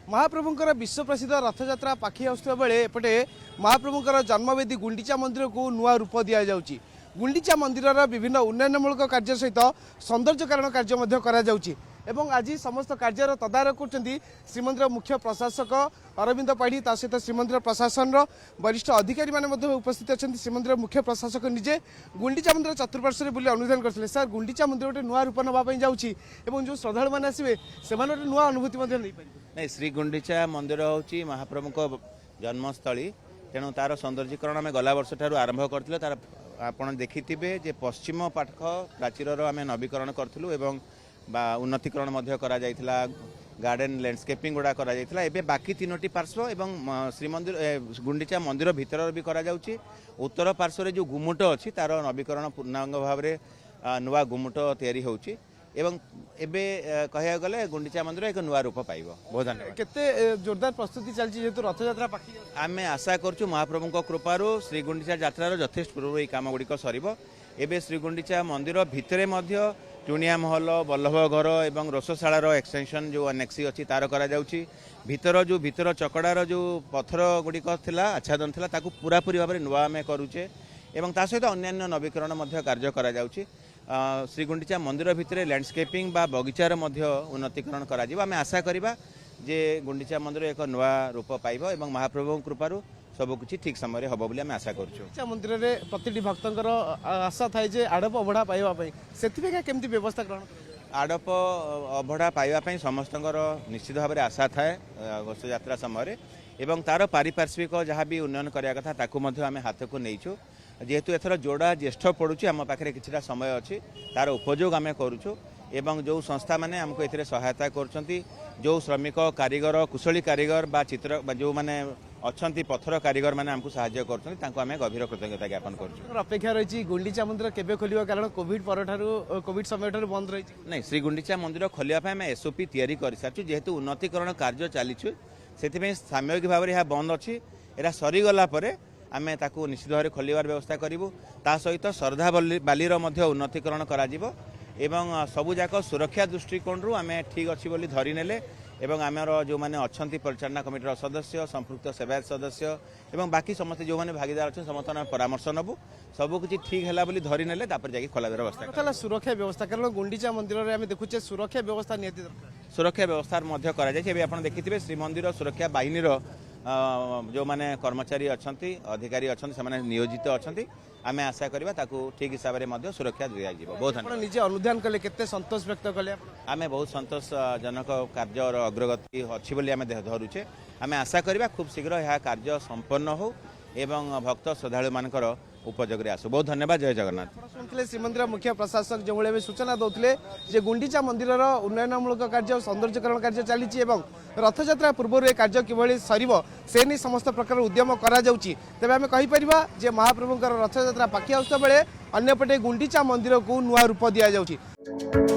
महाप्रभुंकर विश्व प्रसिद्ध रथयात्रा पाखी आसुवा बेले एपटे महाप्रभुंकर जन्मवेदी गुंडीचा मंदिर को नुआ रूप दि जाउची। गुंडीचा मंदिर विभिन्न उन्नयनमूलक कार्य सहित सौंदर्यकरण कार्य करा जाउची। एवं आज समस्त कार्यर तदारख कर श्रीमंदिर मुख्य प्रशासक अरविंद पाढ़ी ता सहित श्रीमंदिर प्रशासन वरिष्ठ अधिकारी मैंने उपस्थित अच्छा। श्रीमंदिर मुख्य प्रशासक निजे गुंडीचा मंदिर चतुर्पार्श्व बुली अनुधान करते सर गुंडीचा मंदिर गोटे नुआ रूप नापी जाऊँगी जो श्रद्धालु मैंने आसवे से नुआ अनुभूति नहीं श्री गुंडीचा मंदिर हूँ महाप्रभु जन्मस्थली तेणु तार सौंदर्यीकरण आम गला वर्ष ठार आरंभ करते तार आपड़ देखिथे जे पश्चिम पाख प्राचीर आम नवीकरण करूँ बा उन्नतीकरण करा गार्डन लैंडस्केपिंग गुड़ा करा एबे बाकी तीनोटी पार्श्व एवं श्रीमंदिर गुंडीचा मंदिर भीतर भी करा जाउची। उत्तर पार्श्व जो गुमुट अच्छी तार नवीकरण पूर्णांग भाव में नुआ गुमुट तैयारी होउची एवं एबे कहया गले गुंडीचा मंदिर एक नुआ रूप पाइबो। बहुत धन्यवाद। केते जोरदार प्रस्तुति चलची जेतु रथ यात्रा पाखी आमे आशा करछु महाप्रभुको कृपारो श्री गुंडीचा यात्रार यथेष्ट पूर्व ये काम गुड़िक सरिबो। एबे श्री गुंडीचा मंदिर भितरे मध्य टुनिया महल बल्लभ घर एवं रोषशालार एक्सटेंशन जो अनेक्सी अच्छी तार करा जाउची। भीतर चकड़ार जो पत्थर गुड़िक थिला आच्छादन थिला ताकू पूरापूरी भाव में नुआ आम करुचे एवं ता सहित अन्यान्य नवीकरण कार्य करा जाउची। श्री गुंडीचा मंदिर भितर लैंडस्केपिंग बा बगीचार उन्नतीकरण करा जिवो। आमे आशा करिबा जे गुंडीचा मंदिर एक नुआ रूप पाइबो एवं महाप्रभु कृपारू सबकिछि ठीक समय हम बोली आशा करूँ। मंदिर में प्रति भक्तर आशा थाए जे आड़प अभड़ा पाइबा से केमती व्यवस्था ग्रहण आड़प अभड़ा पाइबा समस्त निश्चित भाव में आशा थाए घोष यात्रा समय एवं तार पारिपार्श्विक जहाँ भी उन्नयन करने कथा ताकू आम हाथ को नहींचु। जेहेतु एथर जोड़ा ज्येष्ठ पड़ुची आम पाखे किछिटा समय अच्छी तार उपयोग आम करुचु एवं जो संस्था मैंने आमको ए सहायता कर जो श्रमिक कारीगर कुशली कारीगर बा चित्र जो मैंने अच्छा पत्थर कारीगर मैंने आमको साहाय्य कर गभीर कृतज्ञता ज्ञापन कर अपेक्षा रही गुंडीचा मंदिर केबे खोलिबा कारण कोविड पर कोविड समय बंद रही नहीं श्री गुंडीचा मंदिर खोलिया आम एसओपी तैयारी कर सारी जेहेतु उन्नतीकरण कार्य चली से सामयिक भाव में यह बंद अच्छी एरा सरीगला आम ताकू निश्चित भाव में खोलिबार व्यवस्था करूँ। ता सहित श्रद्धा बालीर उन्नतीकरण करा जिवो एवं सबुजाक सुरक्षा दृष्टिकोण आम ठीक अच्छी बोली धरी नेले एवं आमर जो मैंने अच्छा परिचालना कमिटर सदस्य संपृक्त सेवायत सदस्य एवं बाकी समस्त जो मैंने भागीदार अच्छे समस्त परामर्श नबू सबकि ठीक है बोली धरी नेले जाकि खोलार व्यवस्था सुरक्षा व्यवस्था कारण गुंडीचा मंदिर में आम देखुचे सुरक्षा व्यवस्था नियति सुरक्षा व्यवस्था करा देखिए श्रीमंदिर सुरक्षा बाहिनी जो मैंने कर्मचारी अच्छा अधिकारी अच्छा से नियोजित अच्छा आम आशा करवा ठीक हिसाब से सुरक्षा दिज्व। बहुत निजे अनुधान कले केते संतोष व्यक्त कले आम बहुत संतोषजनक कार्य अग्रगति अच्छी बोली आम धरुचे। आम आशा करवा खूब शीघ्र यह कार्य संपन्न हो एवं भक्त श्रद्धालु मानकर उपयोगी आसू। बहुत धन्यवाद। जय जगन्नाथ। शुणुले श्रीमंदिर मुख्य प्रशासक जो भाई सूचना दौले जे गुंडीचा मंदिर उन्नयनमूलक कार्य सौंदर्यकरण कार्य चली रथयात्रा पूर्व ए कार्य किभली सरिबो से नहीं समस्त प्रकार उद्यम करा जाउची। तेबे आमे कहि परिबा जे महाप्रभुंकर रथयात्रा पाखी आउता बेले अन्यपटे गुंडीचा मंदिर को नुआ रूप दिया जाउची।